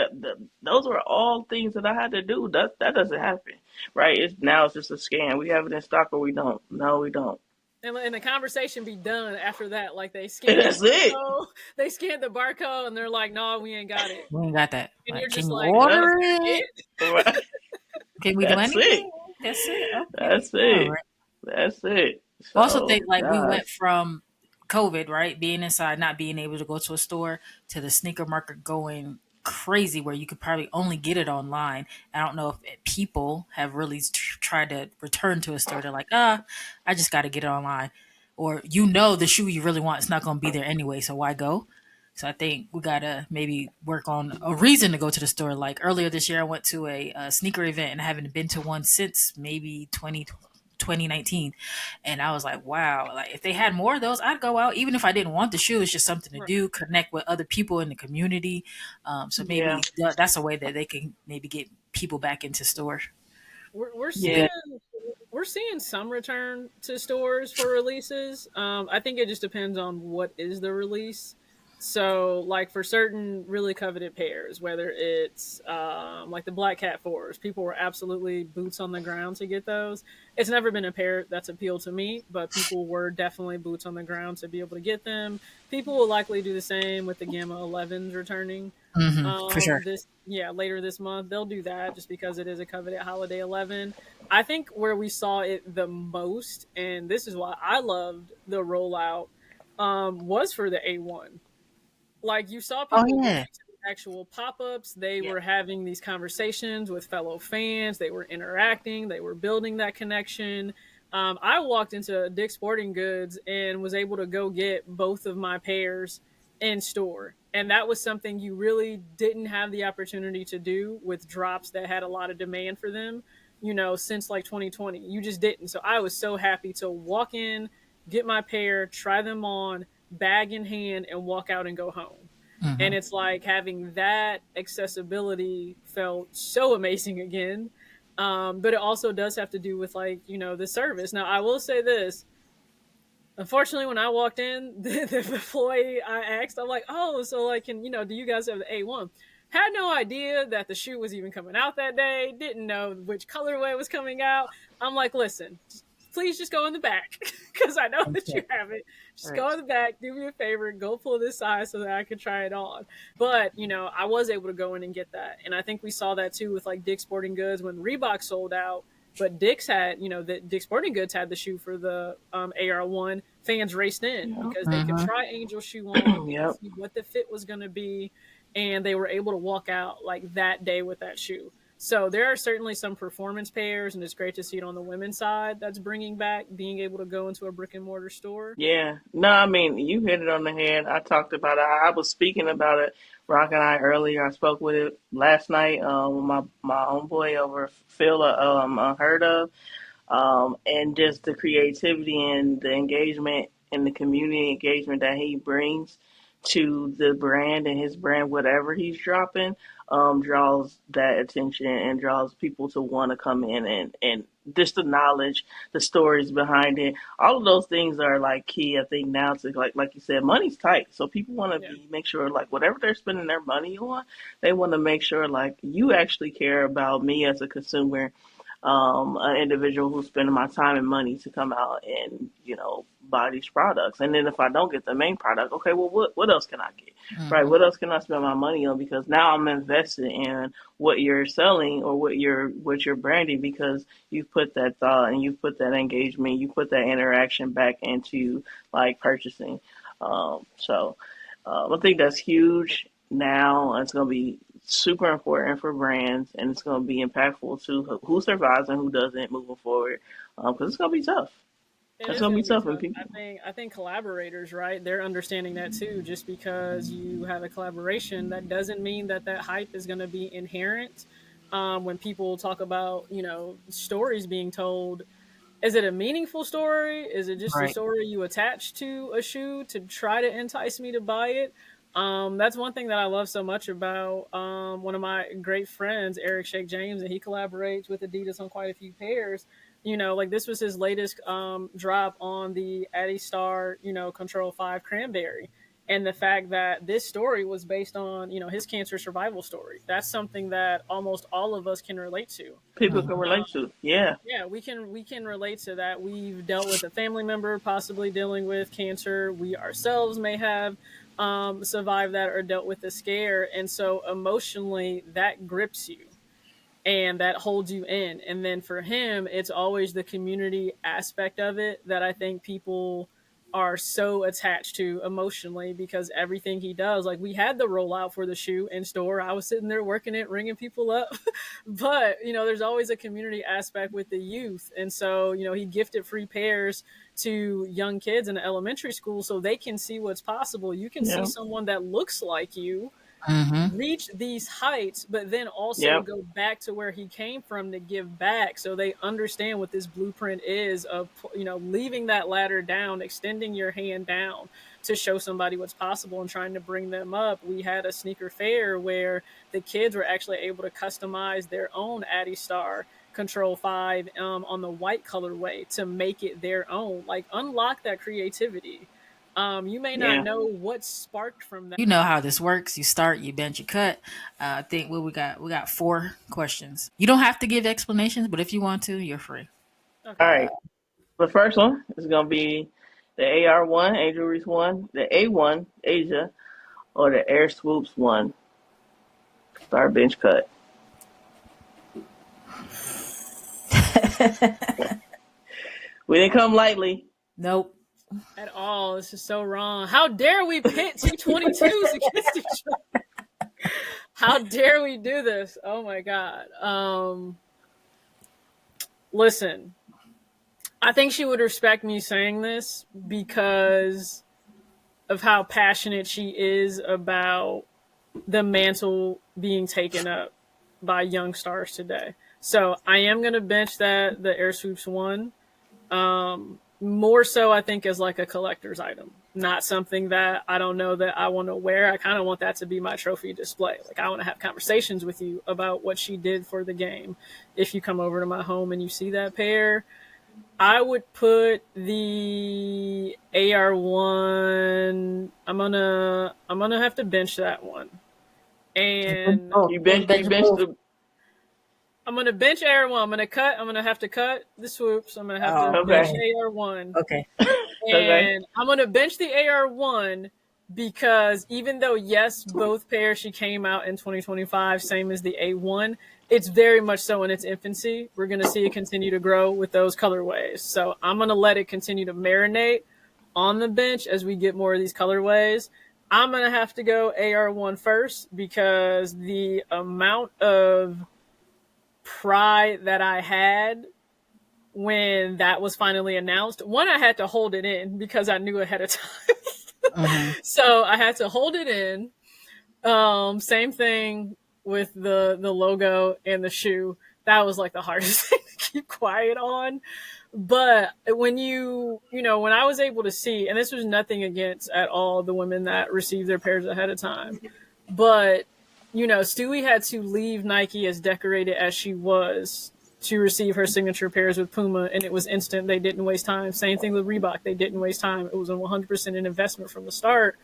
Those were all things that I had to do. That doesn't happen, right? It's just a scan. We have it in stock or we don't. No, we don't. And the conversation be done after that. Like, they scan the That's it. barcode, they scan the barcode, and they're like, "No, we ain't got it." We ain't got that. And Like, you're can just you like, Yep. order "Is it? that it?" Right. Can we do That's it. anything? That's it. Okay. That's All it. right. That's it. I also So, think, like, we went gosh, from COVID, right, being inside, not being able to go to a store, to the sneaker market going crazy, where you could probably only get it online. I don't know if people have really tried to return to a store. They're like, I just got to get it online, or the shoe you really want is not going to be there anyway, so why go? So I think we gotta maybe work on a reason to go to the store. Like earlier this year, I went to a sneaker event, and I haven't been to one since maybe 2019. And I was like, wow, like if they had more of those, I'd go out. Even if I didn't want the shoe, it's just something to Right. do, connect with other people in the community. So yeah, maybe that's a way that they can maybe get people back into stores. We're yeah, seeing some return to stores for releases. I think it just depends on what is the release. So, like, for certain really coveted pairs, whether it's like the Black Cat 4s, people were absolutely boots on the ground to get those. It's never been a pair that's appealed to me, but people were definitely boots on the ground to be able to get them. People will likely do the same with the Gamma 11s returning. For sure. This Yeah, later this month they'll do that just because it is a coveted holiday 11. I think where we saw it the most, and this is why I loved the rollout, was for the A1. Like, you saw Oh people going yeah. to the actual pop-ups. They yeah, were having these conversations with fellow fans. They were interacting. They were building that connection. I walked into Dick's Sporting Goods and was able to go get both of my pairs in store. And that was something you really didn't have the opportunity to do with drops that had a lot of demand for them, since like 2020. You just didn't. So I was so happy to walk in, get my pair, try them on, bag in hand, and walk out and go home. And Hmm. it's like having that accessibility felt so amazing again. But it also does have to do with, like, the service. Now, I will say this. Unfortunately, when I walked in, the employee I asked, I'm like, "Oh, so, like, do you guys have the A1?" Had no idea that the shoe was even coming out that day. Didn't know which colorway was coming out. I'm like, "Listen, please just go in the back because I know that you Okay. have it. Just Right. go in the back, do me a favor, go pull this size so that I can try it on." But, I was able to go in and get that. And I think we saw that too with, like, Dick's Sporting Goods when Reebok sold out. But Dick's had, the Dick's Sporting Goods had the shoe for the AR1. Fans raced in yeah, because they could Hmm. try Angel shoe on, they could yep, see what the fit was going to be, and they were able to walk out like that day with that shoe. So there are certainly some performance pairs, and it's great to see it on the women's side that's bringing back being able to go into a brick and mortar store. Yeah. No, I mean, you hit it on the head. I talked about it. I was speaking about it, Rock and I, earlier. I spoke with it last night with my own boy over Phil, Unheard of. And just the creativity and the engagement and the community engagement that he brings to the brand and his brand, whatever he's dropping, draws that attention and draws people to want to come in and just the knowledge, the stories behind it, all of those things are like key. I think now to like you said, money's tight, so people want to Yeah. make sure like whatever they're spending their money on, they want to make sure like you actually care about me as a consumer, an individual who's spending my time and money to come out and, buy these products. And then if I don't get the main product, okay, well, what else can I get? Right? What else can I spend my money on? Because now I'm invested in what you're selling or what you're branding, because you've put that thought and you've put that engagement, you put that interaction back into like purchasing. I think that's huge now. It's going to be super important for brands, and it's going to be impactful to who survives and who doesn't moving forward, because it's going to be tough. It It's is going to going be to be tough when tough. people. I think collaborators, right? They're understanding that too. Just because you have a collaboration, that doesn't mean that hype is going to be inherent. When people talk about stories being told, is it a meaningful story? Is it just a Right. story you attach to a shoe to try to entice me to buy it? That's one thing that I love so much about one of my great friends, Eric Shake James, and he collaborates with Adidas on quite a few pairs. Like this was his latest drop on the Addy Star, Control 5 Cranberry. And the fact that this story was based on, his cancer survival story. That's something that almost all of us can relate to. People can relate to. Yeah. Yeah, we can relate to that. We've dealt with a family member possibly dealing with cancer. We ourselves may have survived that or dealt with a scare, and so emotionally that grips you and that holds you in. And then for him, it's always the community aspect of it that I think people are so attached to emotionally, because everything he does, like we had the rollout for the shoe in store. I was sitting there working it, ringing people up. But, there's always a community aspect with the youth. And so, he gifted free pairs to young kids in the elementary school so they can see what's possible. You can see Yeah. someone that looks like you reach these heights, but then also Yep. go back to where he came from to give back, so they understand what this blueprint is of leaving that ladder down, extending your hand down to show somebody what's possible and trying to bring them up. We had a sneaker fair where the kids were actually able to customize their own Addy Star Control 5 on the white colorway to make it their own, like unlock that creativity. You may not Yeah. know what sparked from that. You know how this works. You start, you bench, you cut. I think what we got. We got 4 questions. You don't have to give explanations, but if you want to, you're free. All Okay. right. The first one is going to be the AR1, Angel Reese 1, the A1, Asia, or the Air Swoopes 1. Start bench cut. We didn't come lightly. Nope. At all. This is so wrong. How dare we pit 222s against each other? How dare we do this? Oh my god. Listen, I think she would respect me saying this because of how passionate she is about the mantle being taken up by young stars today. So I am going to bench the Air Swoopes 1. More so, I think, as like a collector's item, not something that I don't know that I want to wear. I kind of want that to be my trophy display. Like, I want to have conversations with you about what she did for the game. If you come over to my home and you see that pair, I would put the AR1. I'm gonna have to bench that one, and You bench the. I'm gonna bench AR1. I'm gonna have to cut the Swoopes. I'm gonna have to Oh, bench Okay. AR1. okay. Okay. And I'm going to bench the AR1 because even though, yes, both pairs she came out in 2025, same as the A1, it's very much so in its infancy. We're going to see it continue to grow with those colorways. So I'm going to let it continue to marinate on the bench as we get more of these colorways. I'm going to have to go AR1 first because the amount of pride that I had when that was finally announced. One, I had to hold it in because I knew ahead of time. Mm-hmm. So I had to hold it in. Same thing with the logo and the shoe. That was like the hardest thing to keep quiet on. But when when I was able to see, and this was nothing against at all the women that received their pairs ahead of time, but Stewie had to leave Nike as decorated as she was to receive her signature pairs with Puma, and it was instant. They didn't waste time. Same thing with Reebok. They didn't waste time. It was a 100% an investment from the start.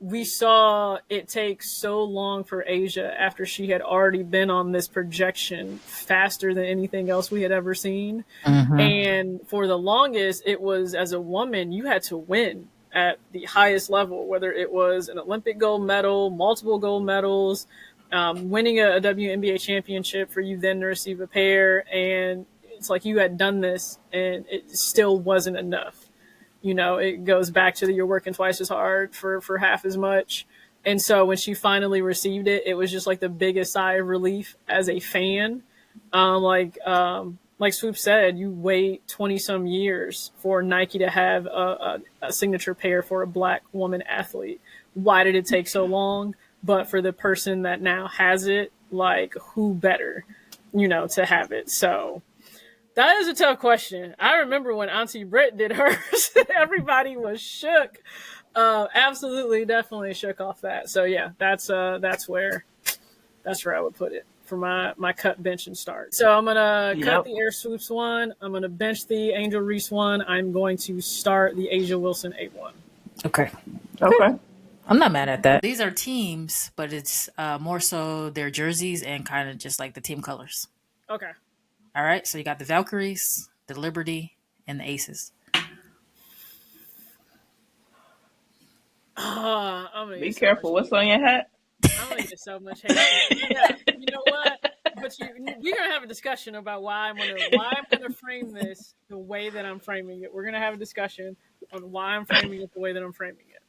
We saw it take so long for Asia after she had already been on this projection faster than anything else we had ever seen. Mm-hmm. And for the longest, it was, as a woman, you had to win at the highest level, whether it was an Olympic gold medal, multiple gold medals, winning a WNBA championship for you then to receive a pair. And it's like you had done this and it still wasn't enough. It goes back to you're working twice as hard for half as much. And so when she finally received it, it was just like the biggest sigh of relief as a fan. Like Swoop said, you wait 20 some years for Nike to have a signature pair for a Black woman athlete. Why did it take so long? But for the person that now has it, like, who better, to have it? So that is a tough question. I remember when Auntie Britt did hers, everybody was shook. Absolutely, definitely shook off that. So yeah, that's where I would put it for my cut, bench, and start. So I'm gonna cut the Air Swoopes one. I'm gonna bench the Angel Reese one. I'm going to start the Asia Wilson 8-1. Okay. I'm not mad at that. These are teams, but it's more so their jerseys and kind of just like the team colors. Okay. All right, so you got the Valkyries, the Liberty, and the Aces. Be careful. What's on your hat? I'm gonna get so much hate. Yeah, you know what? But we're gonna have a discussion about why I'm gonna frame this the way that I'm framing it. We're gonna have a discussion on why I'm framing it the way that I'm framing it.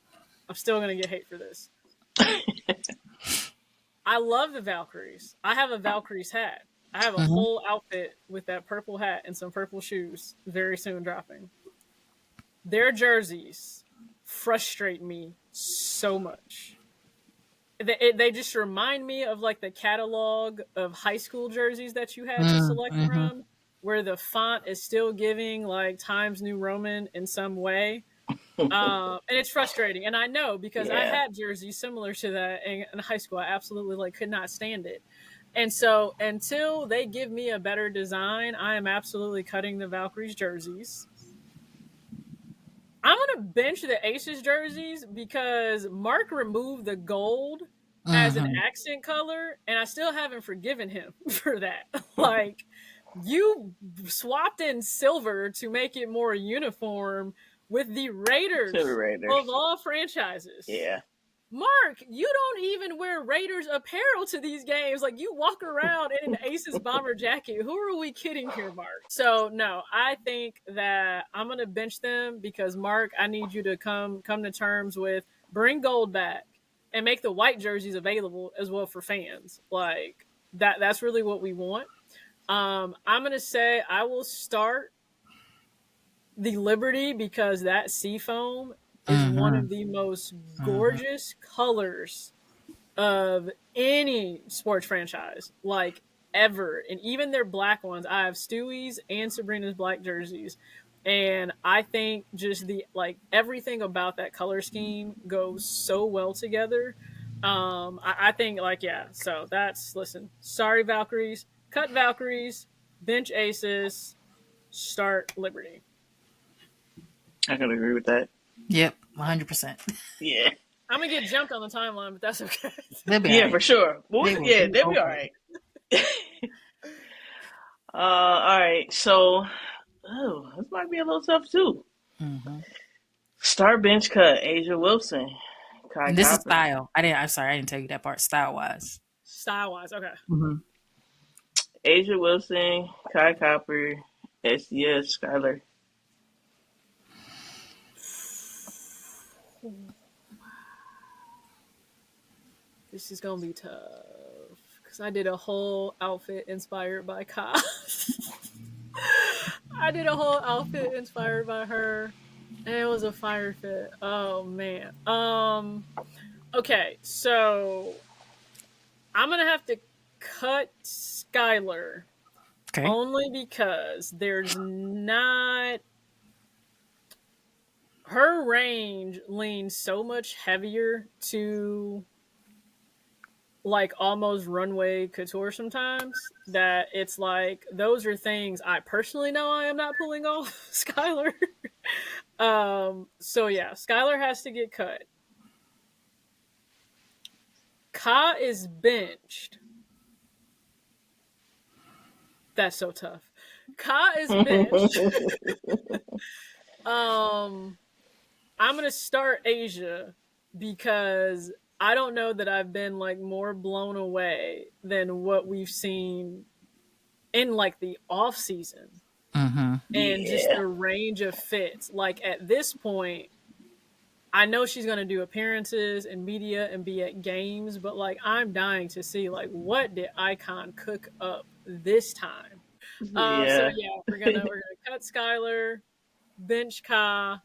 I'm still gonna get hate for this. I love the Valkyries. I have a Valkyries hat. I have a whole outfit with that purple hat and some purple shoes very soon dropping. Their jerseys frustrate me so much. They just remind me of like the catalog of high school jerseys that you had to select from, where the font is still giving like Times New Roman in some way. And it's frustrating. And I know because I had jerseys similar to that in high school. I absolutely could not stand it. And so until they give me a better design, I am absolutely cutting the Valkyries jerseys. I'm going to bench the Aces jerseys because Mark removed the gold as an accent color, and I still haven't forgiven him for that. Like, you swapped in silver to make it more uniform with the Raiders of all franchises. Yeah. Mark, you don't even wear Raiders apparel to these games. Like, you walk around in an Aces bomber jacket. Who are we kidding here, Mark? So, no, I think that I'm going to bench them because, Mark, I need you to come to terms with bring gold back and make the white jerseys available as well for fans. Like, that's really what we want. I'm going to say I will start the Liberty because that seafoam is one of the most gorgeous colors of any sports franchise, like ever. And even their black ones, I have Stewie's and Sabrina's black jerseys. And I think just everything about that color scheme goes so well together. I think so sorry, Valkyries, cut Valkyries, bench Aces, start Liberty. I can agree with that. Yep, 100%. Yeah. I'm going to get jumped on the timeline, but that's okay. Yeah, for sure. They'll be all right. All right. So, this might be a little tough, too. Start, bench, cut. Asia Wilson. And this is style. I'm sorry, I didn't tell you that part. Style-wise. Style-wise, okay. Asia Wilson, Kai Copper, SDS, Skyler. This is going to be tough because I did a whole outfit inspired by Ka. I did a whole outfit inspired by her, and it was a fire fit. Oh man. Okay, so I'm gonna have to cut Skylar Okay. only because there's not her range leans so much heavier to like almost runway couture sometimes that it's like those are things I personally know I am not pulling off Skylar. So yeah, Skylar has to get cut. Ka is benched. That's so tough. Ka is benched. I'm gonna start Asia because I don't know that I've been like more blown away than what we've seen in like the off season Mm-hmm. and just Yeah. the range of fits. Like at this point, I know she's gonna do appearances and media and be at games, but like I'm dying to see like what did Icon cook up this time. So Yeah. yeah, we're gonna cut Skylar, bench Ka,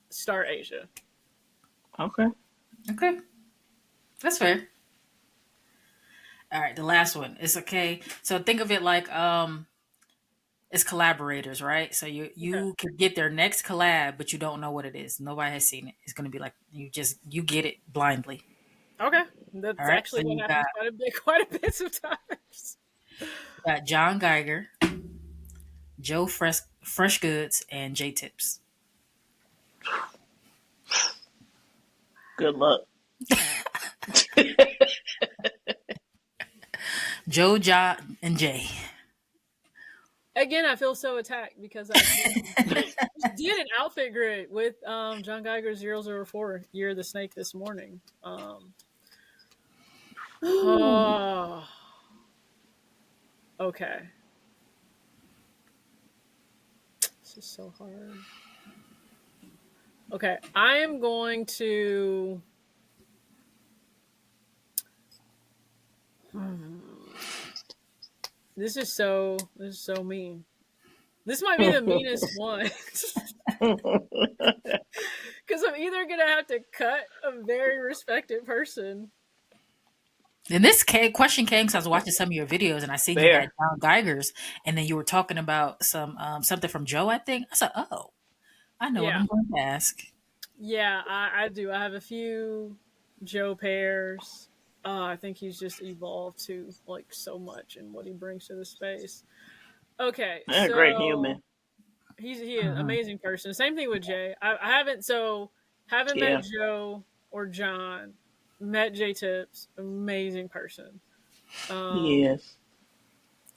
start Asia. Okay. Okay. That's fair. All right, the last one. It's okay. So think of it like it's collaborators, right? So you Okay. you could get their next collab, but you don't know what it is. Nobody has seen it. It's gonna be like you get it blindly. Okay. All That's right. So actually what you got happens quite a bit of times. John Geiger, Joe Fresh Goods, and J Tips. Good luck. Joe, John, and Jay. Again, I feel so attacked because I just did an outfit grid with John Geiger 004 Year of the Snake this morning. Oh, okay. This is so hard. Okay, I am going to. This is so mean. This might be the meanest one. Because I'm either gonna have to cut a very respected person. And this question came because I was watching some of your videos and I seen you had Fair. John Geiger's, and then you were talking about something from Joe. I think I said, "Oh, I know what Yeah, I'm going to ask." yeah, I do. I have a few Joe pairs. I think he's just evolved to like so much in what he brings to the space. Okay, They're a great so human. he is an Mhm. amazing person. Same thing with Jay. I haven't met Yeah. Joe or John. Met J Tips, amazing person. Um, Yes.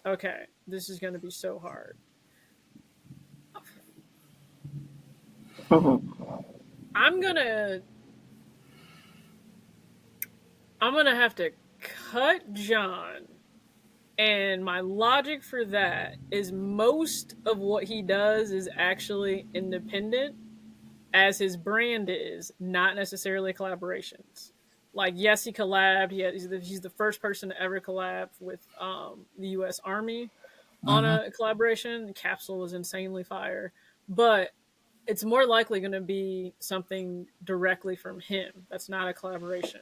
okay, this is gonna be so hard. I'm gonna I'm gonna have to cut John. And my logic for that is most of what he does is actually independent, as his brand is, not necessarily collaborations. Like, yes, he collabed. He's the first person to ever collab with the U.S. Army on Mhm. a collaboration. The capsule was insanely fire. But it's more likely going to be something directly from him. That's not a collaboration.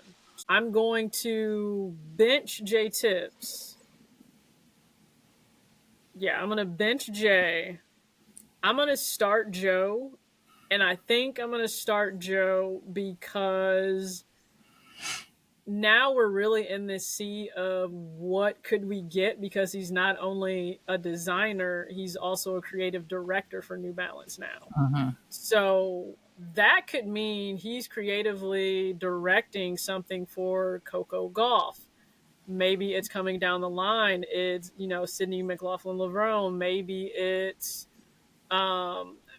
I'm going to bench J Tips. Yeah, I'm going to bench Jay. I'm going to start Joe. And I think I'm going to start Joe because now we're really in this sea of what could we get, because he's not only a designer, he's also a creative director for New Balance now. Mhm. So that could mean he's creatively directing something for Coco Golf. Maybe it's coming down the line. It's, Sydney McLaughlin-Lavrone. Maybe it's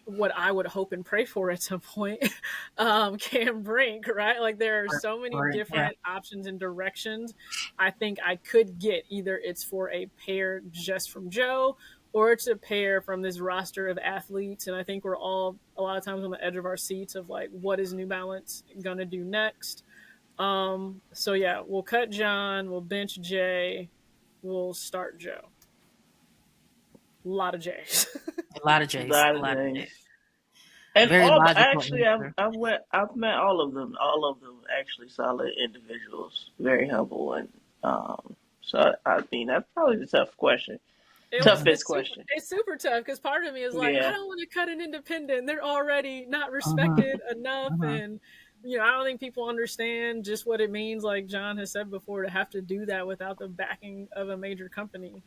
what I would hope and pray for at some point, Cam Brink, right? Like there are so many Right. Yeah. different options and directions. I think I could get either it's for a pair just from Joe, or it's a pair from this roster of athletes. And I think we're all a lot of times on the edge of our seats of like, what is New Balance gonna do next? So yeah, we'll cut John, we'll bench Jay. will start Joe. A lot of J's. A lot of J's. Lot A of lot of things. J's. And Very all logical actually, answer. I've met all of them. All of them actually solid individuals, very humble, and so I mean that's probably the tough question, toughest question. It's super tough because part of me is like, I Yeah, don't want to cut an independent. They're already not Uh-huh. respected enough, Uh-huh. and I don't think people understand just what it means. Like John has said before, to have to do that without the backing of a major company.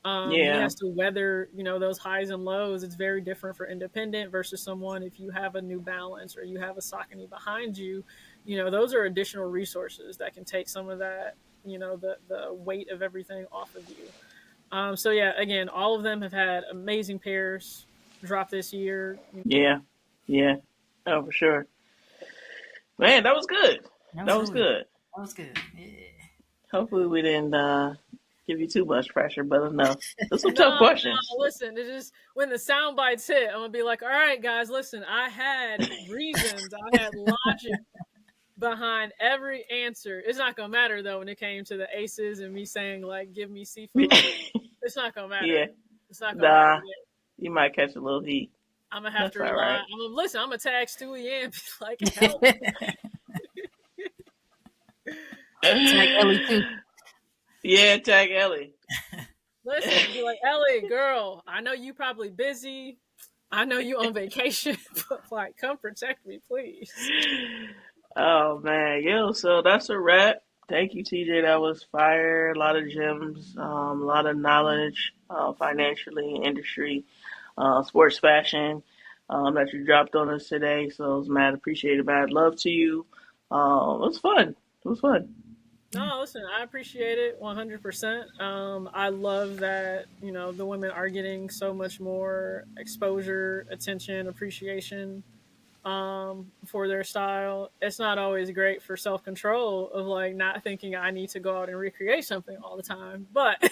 He yeah, has to weather, those highs and lows. It's very different for independent versus someone if you have a New Balance or you have a Saucony behind you. Those are additional resources that can take some of that, the weight of everything off of you. So yeah, again, all of them have had amazing pairs drop this year. yeah, yeah. Oh, for sure, man. That was good. That was Absolutely. good. That was good. Yeah. Hopefully, we didn't give you too much pressure, but enough. There's some tough No, questions. listen, it's just when the sound bites hit, I'm gonna be like, all right, guys, listen, I had reasons, I had logic behind every answer. It's not gonna matter though when it came to the aces and me saying like, give me seafood. It's not gonna Yeah, matter. It's not gonna matter. nah. You might catch a little heat. I'm gonna have to That's all rely. right. I'm gonna listen. I'm gonna tag Stewie and be like, help. Tag Ellie too. Yeah, tag Ellie. Listen, be like, Ellie, girl, I know you probably busy. I know you on vacation, but like, come protect me, please. Oh man, yo, so that's a wrap. Thank you, TJ. That was fire. A lot of gems, a lot of knowledge, financially, industry, sports fashion, that you dropped on us today. So I was mad appreciated, mad love to you. It was fun. It was fun. No, listen, I appreciate it 100%. I love that, the women are getting so much more exposure, attention, appreciation for their style. It's not always great for self control of like not thinking I need to go out and recreate something all the time. But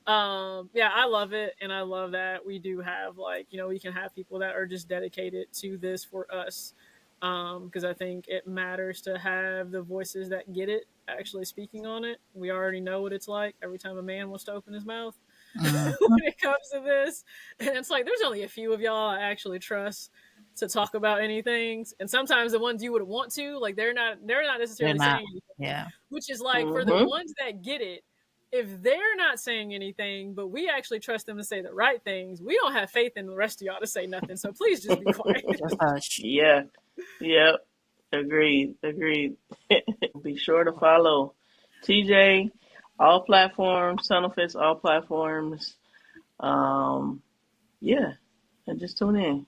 yeah, I love it. And I love that we do have like, we can have people that are just dedicated to this for us. Because I think it matters to have the voices that get it actually speaking on it. We already know what it's like every time a man wants to open his mouth when it comes to this. And it's like there's only a few of y'all I actually trust to talk about anything. And sometimes the ones you would want to, like they're not They're necessarily not. saying anything. Yeah. Which is like for the Mm-hmm. ones that get it, if they're not saying anything, but we actually trust them to say the right things, we don't have faith in the rest of y'all to say nothing. So please just be quiet. Just hush. Yeah. Yep. Agreed. Agreed. Be sure to follow TJ, all platforms, Tunnel Fits, all platforms. Yeah. And just tune in.